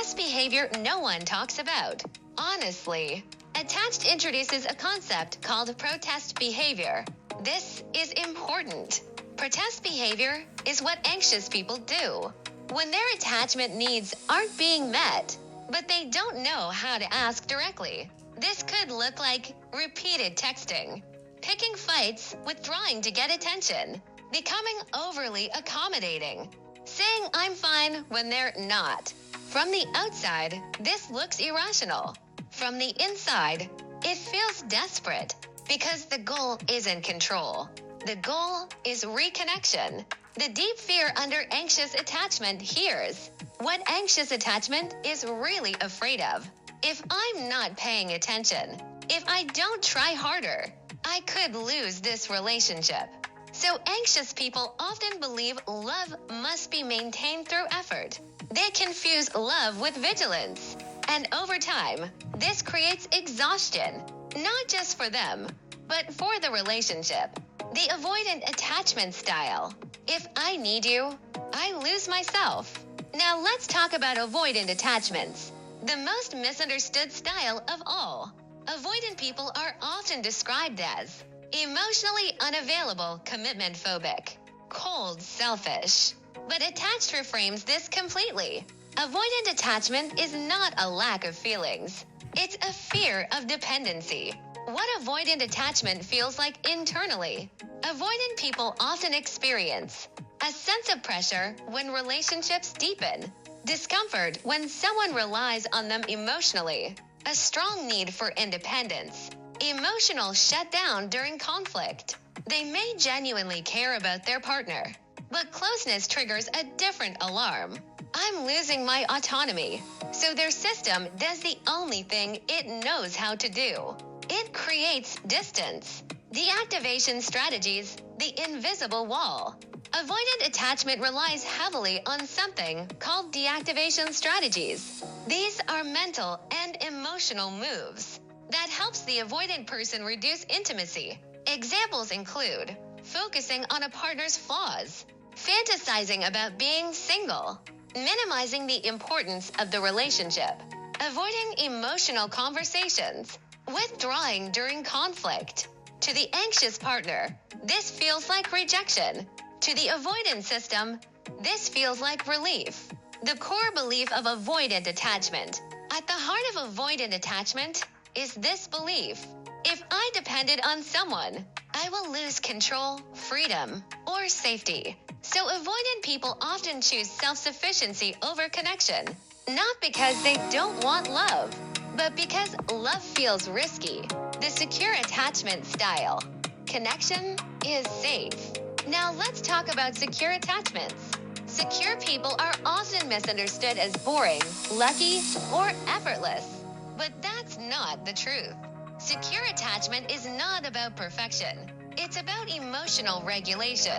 Protest behavior no one talks about. Honestly, Attached introduces a concept called protest behavior. This is important. Protest behavior is what anxious people do when their attachment needs aren't being met, but they don't know how to ask directly. This could look like repeated texting, picking fights, withdrawing to get attention, becoming overly accommodating, saying I'm fine when they're not. From the outside, this looks irrational. From the inside, it feels desperate because the goal isn't control. The goal is reconnection. The deep fear under anxious attachment here's what anxious attachment is really afraid of. If I'm not paying attention, if I don't try harder, I could lose this relationship. So anxious people often believe love must be maintained through effort. They confuse love with vigilance. And over time, this creates exhaustion, not just for them, but for the relationship. The avoidant attachment style. If I need you, I lose myself. Now let's talk about avoidant attachments, the most misunderstood style of all. Avoidant people are often described as emotionally unavailable, commitment phobic, cold, selfish. But attached reframes this completely. Avoidant attachment is not a lack of feelings. It's a fear of dependency. What avoidant attachment feels like internally. Avoidant people often experience a sense of pressure when relationships deepen, discomfort when someone relies on them emotionally, a strong need for independence, emotional shutdown during conflict. They may genuinely care about their partner, but closeness triggers a different alarm. I'm losing my autonomy. So their system does the only thing it knows how to do. It creates distance. Deactivation strategies, the invisible wall. Avoidant attachment relies heavily on something called deactivation strategies. These are mental and emotional moves that helps the avoidant person reduce intimacy. Examples include focusing on a partner's flaws, fantasizing about being single, minimizing the importance of the relationship, avoiding emotional conversations, withdrawing during conflict. To the anxious partner, this feels like rejection. To the avoidant system, this feels like relief. The core belief of avoidant attachment. At the heart of avoidant attachment is this belief. If I depended on someone, I will lose control, freedom, or safety. So avoidant people often choose self-sufficiency over connection, not because they don't want love, but because love feels risky. The secure attachment style. Connection is safe. Now let's talk about secure attachments. Secure people are often misunderstood as boring, lucky, or effortless. But that's not the truth. Secure attachment is not about perfection. It's about emotional regulation.